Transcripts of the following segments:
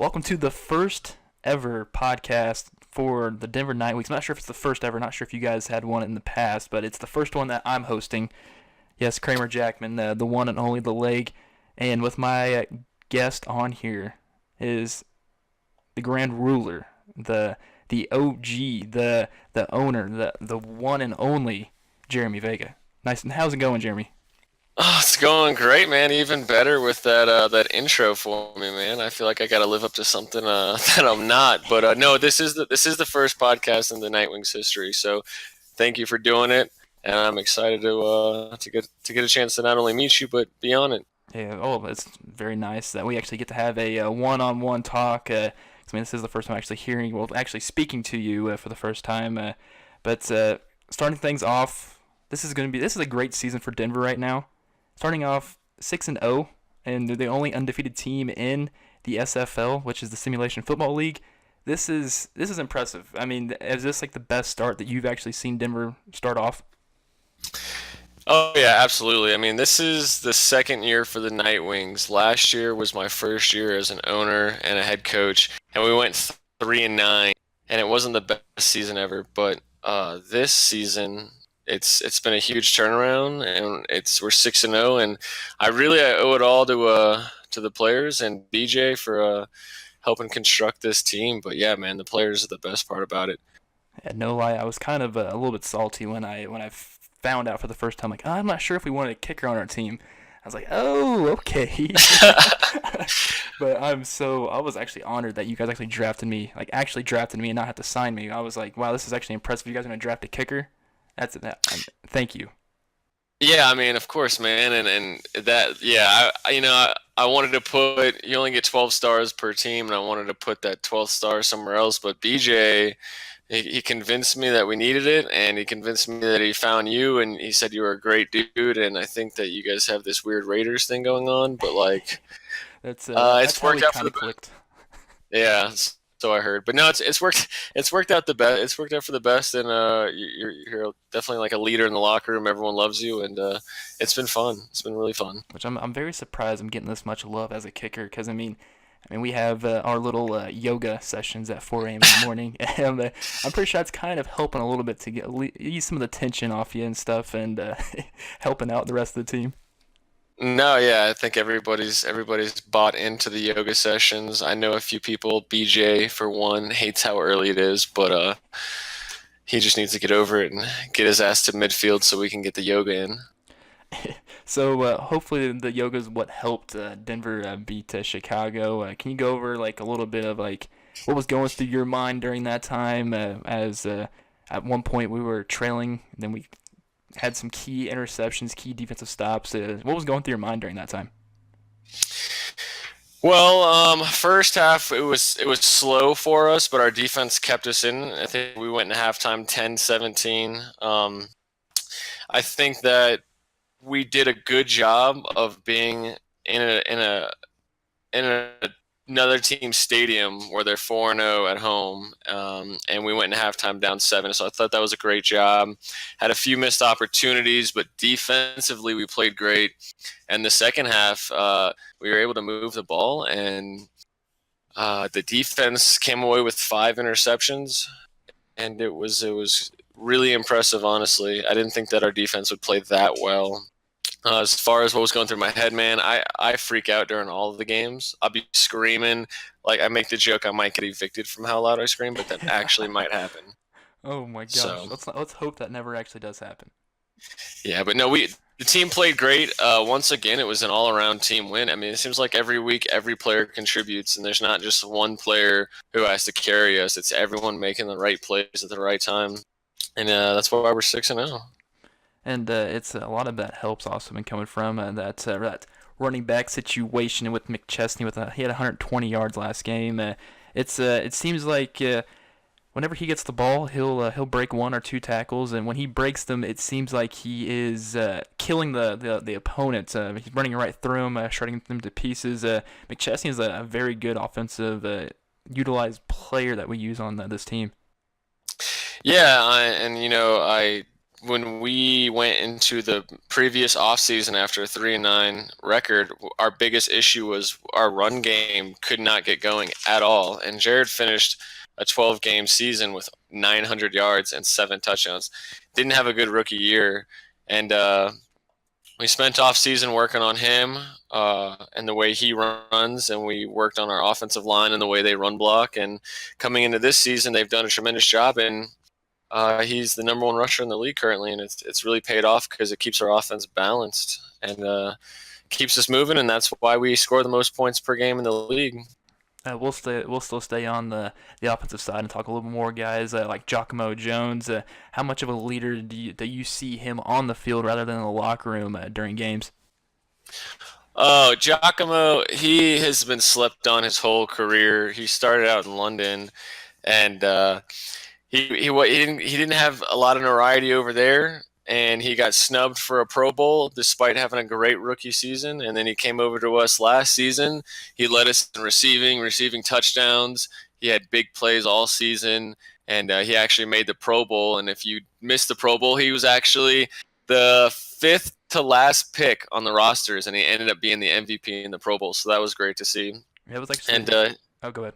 Welcome to the first ever podcast for the Denver Nightwings. I'm not sure if it's the first ever, not sure if you guys had one in the past, but it's the first one that I'm hosting. Yes, Kramer Jackman, the one and only, the leg. And with my guest on here is the grand ruler, the OG, the owner, the one and only Jermey Vega. Nice. And how's it going, Jeremy? Oh, it's going great, man. Even better with that intro for me, man. I feel like I got to live up to something that I'm not. But no, this is the first podcast in the Nightwings history. So thank you for doing it, and I'm excited to get a chance to not only meet you but be on it. Yeah, oh, it's very nice that we actually get to have a one-on-one talk. I mean, this is the first time actually hearing, well, actually speaking to you for the first time. But starting things off, this is a great season for Denver right now. Starting off 6-0, and they're the only undefeated team in the SFL, which is the Simulation Football League. This is impressive. I mean, is this like the best start that you've actually seen Denver start off? Oh yeah, absolutely. I mean, this is the second year for the Nightwings. Last year was my first year as an owner and a head coach, and we went 3-9, and it wasn't the best season ever. But this season, it's been a huge turnaround, and we're 6-0, and I owe it all to the players and BJ for helping construct this team. But yeah, man, the players are the best part about it. And no lie, I was kind of a little bit salty when I found out for the first time. Like, I'm not sure if we wanted a kicker on our team. I was like, oh, okay. But I was actually honored that you guys actually drafted me and not have to sign me. I was like, wow, this is actually impressive. You guys are gonna draft a kicker? Thank you. Yeah, I mean, of course, man, and that, yeah, I wanted to put, you only get 12 stars per team, and I wanted to put that 12th star somewhere else, but BJ, he convinced me that we needed it, and he convinced me that he found you, and he said you were a great dude, and I think that you guys have this weird Raiders thing going on, but like, That's it's how we worked out for kind the of best. clicked. Yeah, so I heard, but no, it's worked out the best. It's worked out for the best, and you're definitely like a leader in the locker room. Everyone loves you, and it's been fun. It's been really fun. Which I'm very surprised I'm getting this much love as a kicker because I mean we have our little yoga sessions at 4 a.m. in the morning, and I'm pretty sure that's kind of helping a little bit to ease some of the tension off you and stuff, and helping out the rest of the team. No, yeah, I think everybody's bought into the yoga sessions. I know a few people. BJ, for one, hates how early it is, but he just needs to get over it and get his ass to midfield so we can get the yoga in. So hopefully the yoga is what helped Denver beat Chicago. Can you go over like a little bit of like what was going through your mind during that time? As At one point we were trailing, then we had some key interceptions, key defensive stops. What was going through your mind during that time? Well, first half it was slow for us, but our defense kept us in. I think we went in halftime 10-17. I think that we did a good job of being in another team's stadium where they're 4-0 at home, and we went in halftime down 7. So I thought that was a great job. Had a few missed opportunities, but defensively we played great. And the second half, we were able to move the ball, and the defense came away with 5 interceptions, and it was really impressive. Honestly, I didn't think that our defense would play that well. As far as what was going through my head, man, I freak out during all of the games. I'll be screaming. Like, I make the joke I might get evicted from how loud I scream, but that actually might happen. Oh my gosh, So, let's hope that never actually does happen. yeah, but no, the team played great. Once again, it was an all-around team win. I mean, it seems like every week every player contributes, and there's not just one player who has to carry us. It's everyone making the right plays at the right time, and that's why we're 6-0. And it's a lot of that helps also been coming from that running back situation with McChesney he had 120 yards last game. It seems like whenever he gets the ball, he'll break one or two tackles, and when he breaks them, it seems like he is killing the opponent. He's running right through them, shredding them to pieces. McChesney is a very good offensive utilized player that we use on this team. Yeah, and I when we went into the previous offseason after a 3-9 record, our biggest issue was our run game could not get going at all. And Jared finished a 12-game season with 900 yards and 7 touchdowns. Didn't have a good rookie year. And we spent off season working on him and the way he runs, and we worked on our offensive line and the way they run block. And coming into this season, they've done a tremendous job. And he's the number one rusher in the league currently, and it's really paid off because it keeps our offense balanced and keeps us moving, and that's why we score the most points per game in the league. We'll still stay on the offensive side and talk a little more guys like Giacomo Jones. How much of a leader do you see him on the field rather than in the locker room during games? Oh, Giacomo, he has been slept on his whole career. He started out in London, and he didn't have a lot of notoriety over there, and he got snubbed for a Pro Bowl despite having a great rookie season. And then he came over to us last season. He led us in receiving touchdowns. He had big plays all season, and he actually made the Pro Bowl. And if you missed the Pro Bowl, he was actually the fifth to last pick on the rosters, and he ended up being the MVP in the Pro Bowl. So that was great to see. It was actually. And oh, go ahead.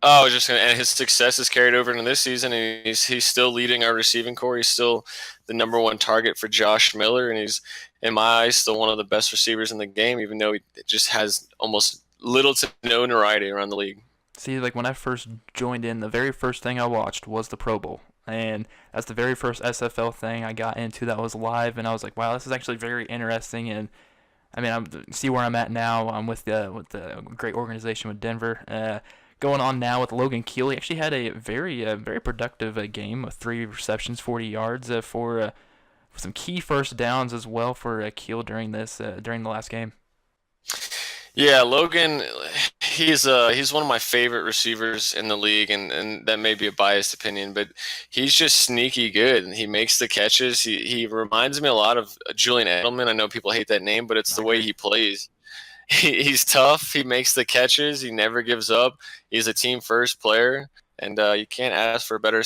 Oh, I was just gonna, and his success is carried over into this season, and he's still leading our receiving core. He's still the number one target for Josh Miller, and he's, in my eyes, still one of the best receivers in the game, even though he just has almost little to no notoriety around the league. See, like when I first joined in, the very first thing I watched was the Pro Bowl, and that's the very first SFL thing I got into that was live, and I was like, wow, this is actually very interesting. And I mean, see where I'm at now. I'm with the great organization with Denver. Going on now with Logan Keel. He actually had a very productive game of 3 receptions, 40 yards for some key first downs as well for Keel during the last game. Yeah, Logan, he's one of my favorite receivers in the league, and that may be a biased opinion, but he's just sneaky good, and he makes the catches. He reminds me a lot of Julian Edelman. I know people hate that name, but it's the way he plays. He's tough. He makes the catches. He never gives up. He's a team first player, and you can't ask for a better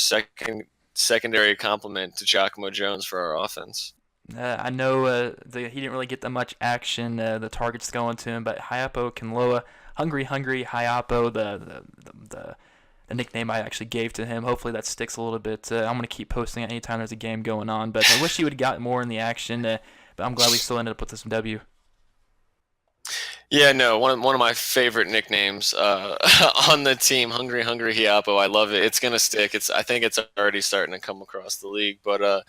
secondary compliment to Giacomo Jones for our offense. I know he didn't really get that much action. The targets going to him, but Hayapo Kinloa, hungry Hayapo, the nickname I actually gave to him. Hopefully that sticks a little bit. I'm gonna keep posting it anytime there's a game going on, but I wish he would have got more in the action. But I'm glad we still ended up with this W. Yeah, no, one of my favorite nicknames on the team, Hungry Hiapo. I love it. It's gonna stick. I think it's already starting to come across the league. But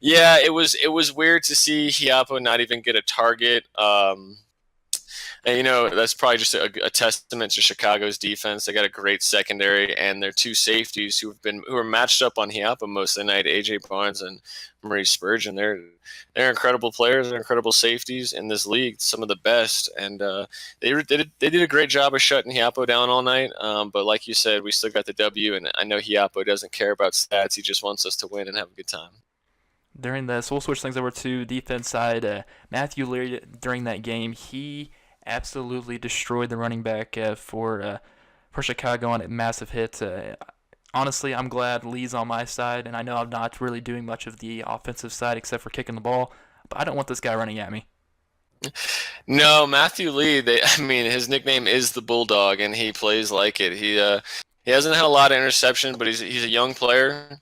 yeah, it was weird to see Hiapo not even get a target. And that's probably just a testament to Chicago's defense. They got a great secondary, and their two safeties who are matched up on Hiapa most of the night, AJ Barnes and Maurice Spurgeon. They're incredible players. They're incredible safeties in this league, some of the best. And they did a great job of shutting Hiapo down all night. But like you said, we still got the W, and I know Hiapo doesn't care about stats. He just wants us to win and have a good time. So we'll switch things over to defense side. Matthew Leary, during that game, he absolutely destroyed the running back for Chicago on a massive hit. Honestly, I'm glad Lee's on my side, and I know I'm not really doing much of the offensive side except for kicking the ball, but I don't want this guy running at me. No, Matthew Lee, his nickname is the Bulldog, and he plays like it. He hasn't had a lot of interceptions, but he's a young player.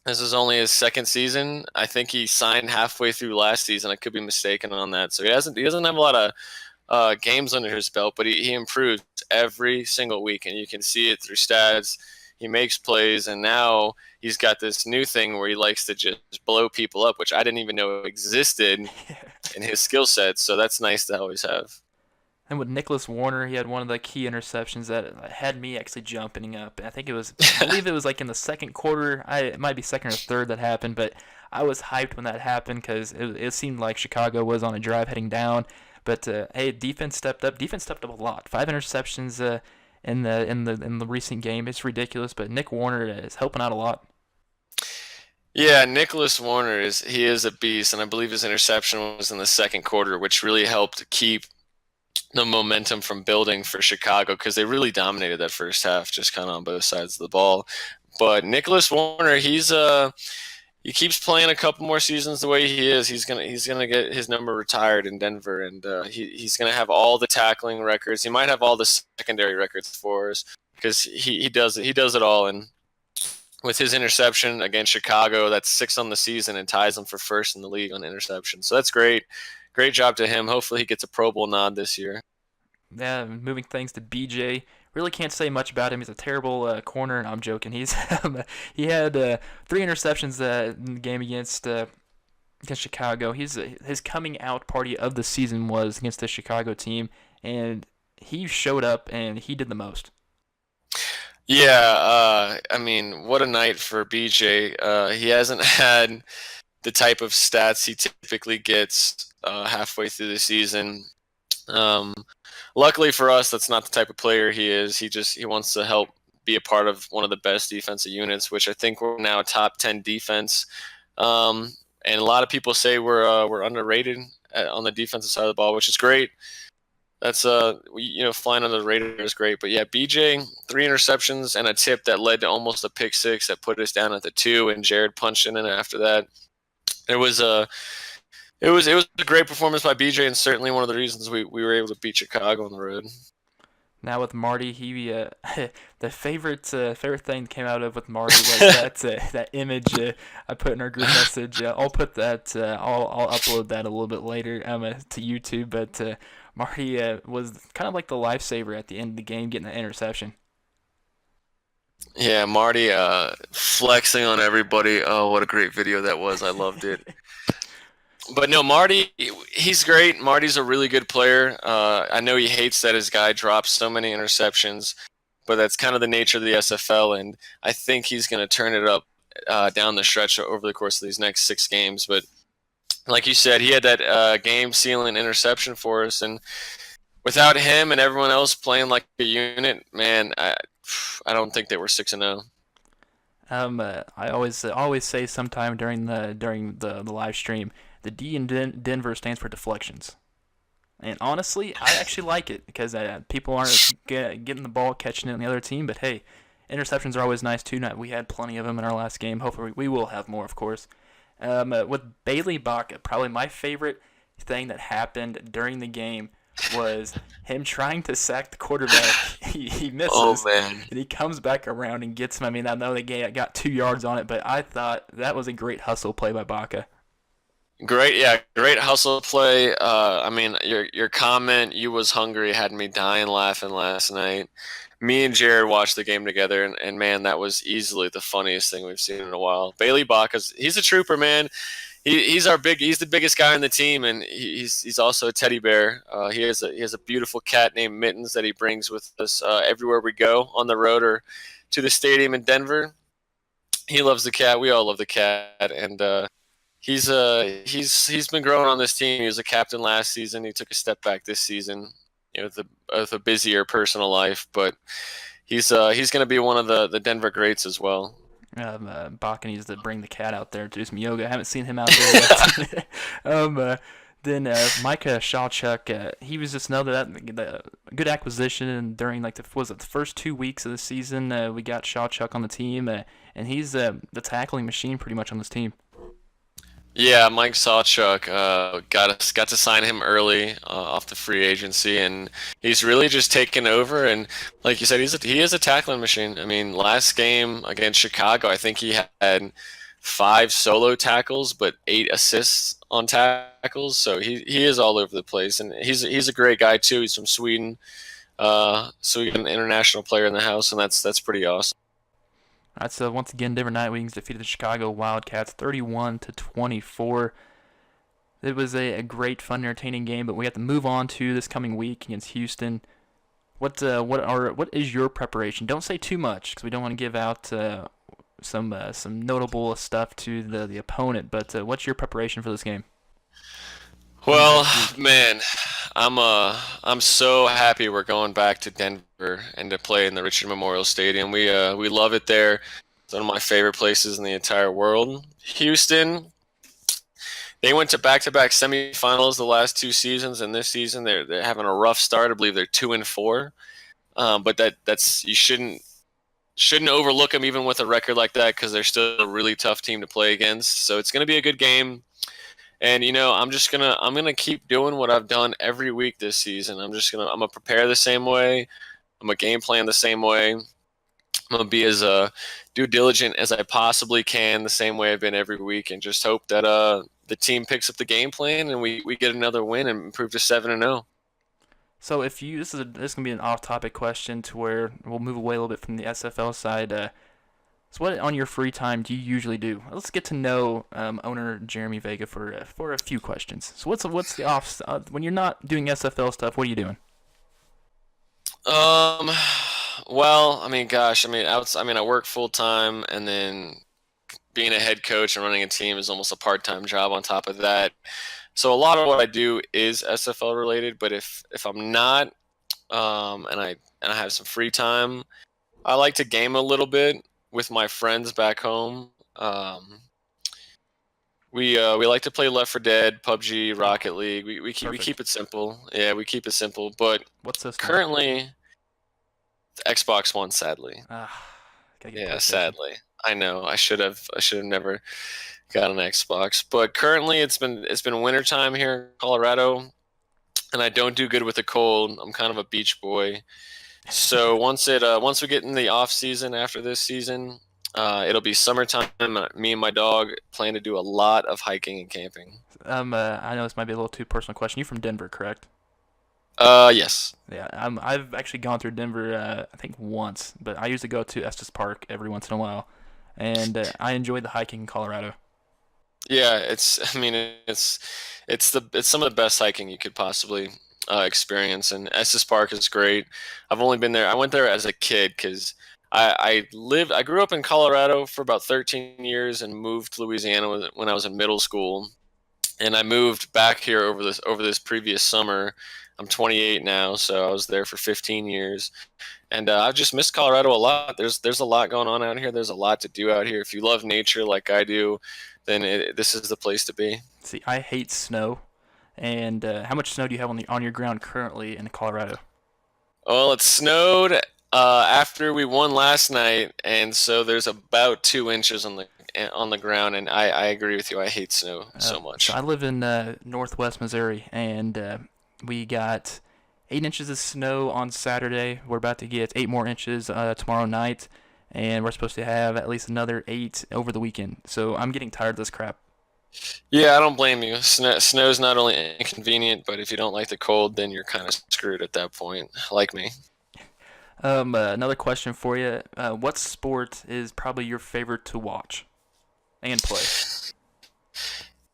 This is only his second season. I think he signed halfway through last season. I could be mistaken on that. So he doesn't have a lot of games under his belt, but he improves every single week, and you can see it through stats. He makes plays, and now he's got this new thing where he likes to just blow people up, which I didn't even know existed in his skill set. So that's nice to always have. And with Nicholas Warner, he had one of the key interceptions that had me actually jumping up. I believe it was like in the second quarter. It might be second or third that happened, but I was hyped when that happened because it seemed like Chicago was on a drive heading down. But hey, defense stepped up. Defense stepped up a lot. 5 interceptions in the recent game. It's ridiculous, but Nick Warner is helping out a lot. Yeah, Nicholas Warner is a beast, and I believe his interception was in the second quarter, which really helped keep the momentum from building for Chicago because they really dominated that first half, just kind of on both sides of the ball. But Nicholas Warner, he's he keeps playing a couple more seasons the way he is, he's gonna get his number retired in Denver, and he's gonna have all the tackling records. He might have all the secondary records for us because he does it all. And with his interception against Chicago, that's 6 on the season and ties him for first in the league on interception. So that's great. Great job to him. Hopefully he gets a Pro Bowl nod this year. Yeah, moving things to BJ. Really can't say much about him. He's a terrible corner. I'm joking. He had 3 interceptions in the game against Chicago. His coming out party of the season was against the Chicago team, and he showed up and he did the most. Yeah, I mean, what a night for BJ. He hasn't had the type of stats he typically gets halfway through the season. Luckily for us, that's not the type of player he is. He wants to help be a part of one of the best defensive units, which I think we're now a top 10 defense. And a lot of people say we're underrated on the defensive side of the ball, which is great. That's flying under the radar is great. But yeah, BJ, 3 interceptions and a tip that led to almost a pick 6 that put us down at the 2, and Jared punched in after that. It was a great performance by BJ, and certainly one of the reasons we were able to beat Chicago on the road. Now with Marty, the favorite thing that came out of with Marty was that image I put in our group message. I'll put that. I'll upload that a little bit later to YouTube. But Marty was kind of like the lifesaver at the end of the game, getting that interception. Yeah, Marty flexing on everybody. Oh, what a great video that was. I loved it. But no, Marty, he's great. Marty's a really good player. I know he hates that his guy drops so many interceptions, but that's kind of the nature of the SFL, and I think he's going to turn it up down the stretch over the course of these next 6 games. But like you said, he had that game-sealing interception for us, and without him and everyone else playing like a unit, man, I don't think they were 6-0. I always say sometime during the live stream, the D in Denver stands for deflections. And honestly, I actually like it because people aren't getting the ball, catching it on the other team. But hey, interceptions are always nice too. We had plenty of them in our last game. Hopefully, we will have more, of course. With Bailey Baca, probably my favorite thing that happened during the game was him trying to sack the quarterback. He misses. Oh, man. And he comes back around and gets him. I mean, I know they got 2 yards on it, but I thought that was a great hustle play by Baca. Great hustle play. I mean, your comment, you was hungry, had me dying laughing last night. Me and Jared watched the game together, and man, that was easily the funniest thing we've seen in a while. Bailey Baca's, he's a trooper, man. He's the biggest guy on the team, and he's also a teddy bear. He has a beautiful cat named Mittens that he brings with us everywhere we go on the road or to the stadium in Denver. He loves the cat. We all love the cat, and he's been growing on this team. He was a captain last season. He took a step back this season, with a busier personal life, but he's going to be one of the Denver greats as well. Baca needs to bring the cat out there to do some yoga. I haven't seen him out there yet. Then Micah Shawchuk, he was just another good acquisition. And during the first 2 weeks of the season, we got Shawchuk on the team, and he's the tackling machine pretty much on this team. Yeah, Mike Sawchuk got to sign him early off the free agency, and he's really just taken over. And like you said, he is a tackling machine. I mean, last game against Chicago, I think he had 5 solo tackles, but 8 assists on tackles. So he is all over the place, and he's a great guy too. He's from Sweden, so we got an international player in the house, and that's pretty awesome. All right, so once again, Denver Nightwings defeated the Chicago Wildcats 31-24. It was a great, fun, entertaining game, but we have to move on to this coming week against Houston. What is your preparation? Don't say too much because we don't want to give out some notable stuff to the opponent. But what's your preparation for this game? Well, man, I'm so happy we're going back to Denver and to play in the Richard Memorial Stadium. We love it there. It's one of my favorite places in the entire world. Houston, they went to back-to-back semifinals the last 2 seasons, and this season they're having a rough start. I believe they're 2-4. But that's you shouldn't shouldn't overlook them even with a record like that because they're still a really tough team to play against. So it's going to be a good game. And I'm gonna keep doing what I've done every week this season. I'm gonna prepare the same way. I'm gonna game plan the same way. I'm gonna be as due diligent as I possibly can, the same way I've been every week, and just hope that the team picks up the game plan and we get another win and improve to 7-0. So if you this is gonna be an off-topic question to where we'll move away a little bit from the SFL side. So what on your free time do you usually do? Let's get to know owner Jermey Vega for a few questions. So what's the off when you're not doing SFL stuff? What are you doing? Well, I mean, gosh, I work full time, and then being a head coach and running a team is almost a part-time job on top of that. So a lot of what I do is SFL related, but if I'm not, and I have some free time, I like to game a little bit with my friends back home. We like to play Left 4 Dead, PUBG, Rocket League. We keep it simple. Yeah, we keep it simple. But What system? currently, Xbox One, sadly. Yeah, sadly. I know. I should have never got an Xbox. But currently, it's been wintertime here in Colorado, and I don't do good with the cold. I'm kind of a beach boy. So once we get in the off season after this season, it'll be summertime. Me and my dog plan to do a lot of hiking and camping. I know this might be a little too personal question. You're from Denver, correct? Yes. Yeah, I've actually gone through Denver, I think once, but I usually go to Estes Park every once in a while, and I enjoy the hiking in Colorado. Yeah, it's some of the best hiking you could possibly experience, and Estes Park is great. I've only been there. I went there as a kid because I grew up in Colorado for about 13 years and moved to Louisiana when I was in middle school, and I moved back here over this previous summer. I'm 28 now, so I was there for 15 years, and I've just missed Colorado a lot. There's a lot going on out here. There's a lot to do out here. If you love nature like I do, then this is the place to be. See, I hate snow, and how much snow do you have on your ground currently in Colorado? Well, it snowed after we won last night, and so there's about 2 inches on the ground. And I agree with you. I hate snow so much. So I live in northwest Missouri, and we got 8 inches of snow on Saturday. We're about to get 8 more inches tomorrow night, and we're supposed to have at least another 8 over the weekend. So I'm getting tired of this crap. Yeah, I don't blame you. Snow's not only inconvenient, but if you don't like the cold, then you're kind of screwed at that point, like me. Another question for you. What sport is probably your favorite to watch and play?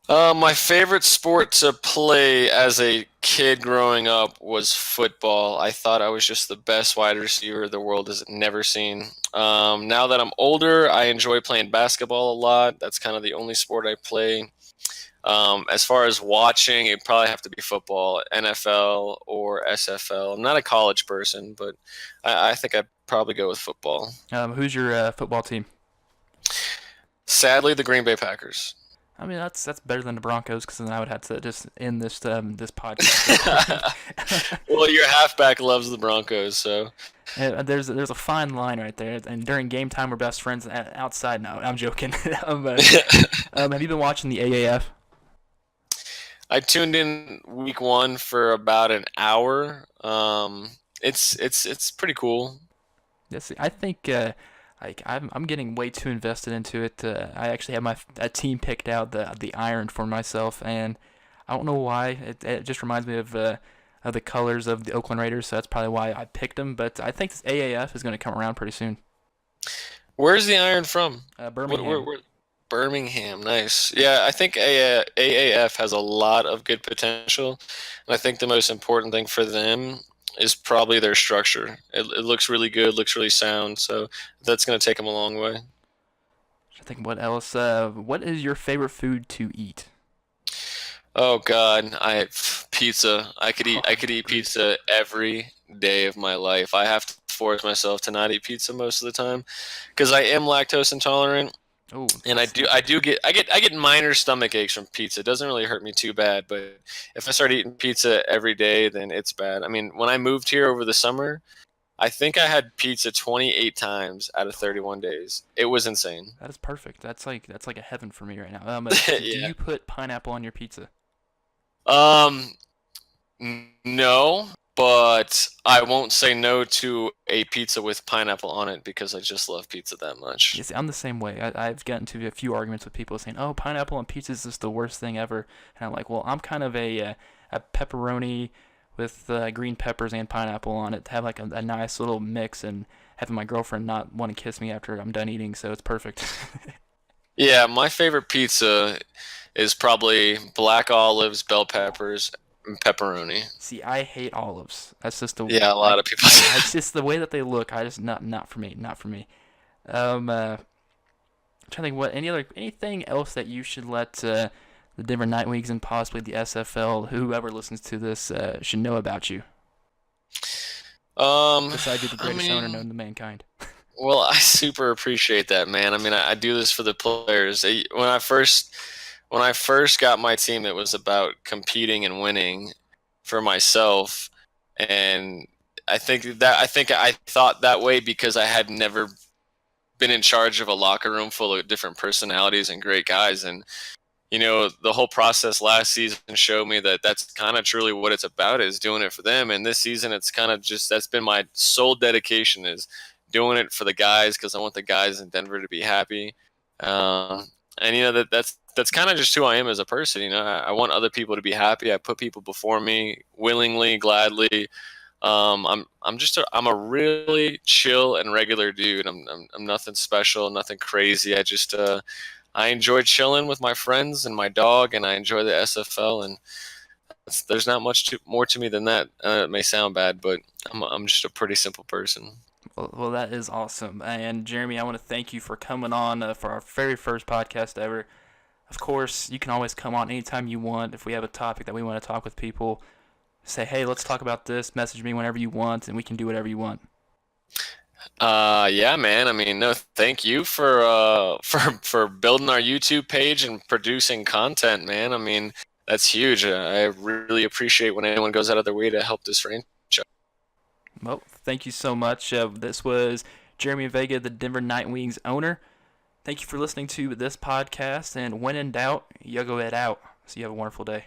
My favorite sport to play as a kid growing up was football. I thought I was just the best wide receiver the world has never seen. Now that I'm older, I enjoy playing basketball a lot. That's kind of the only sport I play. As far as watching, it'd probably have to be football, NFL or SFL. I'm not a college person, but I think I'd probably go with football. Who's your football team? Sadly, the Green Bay Packers. I mean, that's better than the Broncos, because then I would have to just end this podcast. Well, your halfback loves the Broncos, so. There's a fine line right there, and during game time we're best friends. Outside, no, I'm joking. Have you been watching the AAF? I tuned in week 1 for about an hour. It's pretty cool. Yes, I think I'm getting way too invested into it. I actually have a team picked out, the Iron, for myself, and I don't know why. It just reminds me of the colors of the Oakland Raiders, so that's probably why I picked them. But I think this AAF is going to come around pretty soon. Where's the Iron from? Birmingham. Birmingham, nice. Yeah, I think AAF has a lot of good potential, and I think the most important thing for them is probably their structure. It looks really good, looks really sound, so that's going to take them a long way. I think what else? What is your favorite food to eat? Oh God, pizza. I could eat pizza every day of my life. I have to force myself to not eat pizza most of the time because I am lactose intolerant. Oh, and I get minor stomach aches from pizza. It doesn't really hurt me too bad, but if I start eating pizza every day, then it's bad. I mean, when I moved here over the summer, I think I had pizza 28 times out of 31 days. It was insane. That is perfect. That's like a heaven for me right now. Do Yeah. you put pineapple on your pizza? Um, no, but I won't say no to a pizza with pineapple on it because I just love pizza that much. Yes, I'm the same way. I've gotten into a few arguments with people saying, "Oh, pineapple on pizza is just the worst thing ever," and I'm like, "Well, I'm kind of a pepperoni with green peppers and pineapple on it to have like a nice little mix and having my girlfriend not want to kiss me after I'm done eating, so it's perfect." Yeah, my favorite pizza is probably black olives, bell peppers, and pepperoni. See, I hate olives. That's just the Yeah, a lot of people. it's just the way that they look. I just not for me, not for me. Um, uh, I'm trying to think what anything else that you should let the Denver Nightwings and possibly the SFL, whoever listens to this, should know about you. Besides, you're the I greatest owner mean, known to mankind. well, I super appreciate that, man. I mean, I do this for the players. When I first got my team, it was about competing and winning for myself, and I thought that way because I had never been in charge of a locker room full of different personalities and great guys. And the whole process last season showed me that that's kind of truly what it's about, is doing it for them. And this season, it's kind of just, that's been my sole dedication, is doing it for the guys, because I want the guys in Denver to be happy. And that's kind of just who I am as a person. I want other people to be happy. I put people before me willingly, gladly. I'm a really chill and regular dude. I'm nothing special, nothing crazy. I enjoy chilling with my friends and my dog, and I enjoy the SFL. And there's not much more to me than that. It may sound bad, but I'm just a pretty simple person. Well, that is awesome. And Jeremy, I want to thank you for coming on for our very first podcast ever. Of course, you can always come on anytime you want. If we have a topic that we want to talk with people, say, hey, let's talk about this. Message me whenever you want, and we can do whatever you want. Yeah, man. I mean, no, thank you for building our YouTube page and producing content, man. I mean, that's huge. I really appreciate when anyone goes out of their way to help this franchise. Well, thank you so much. This was Jermey Vega, the Denver Nightwings owner. Thank you for listening to this podcast, and when in doubt, you go it out. So you have a wonderful day.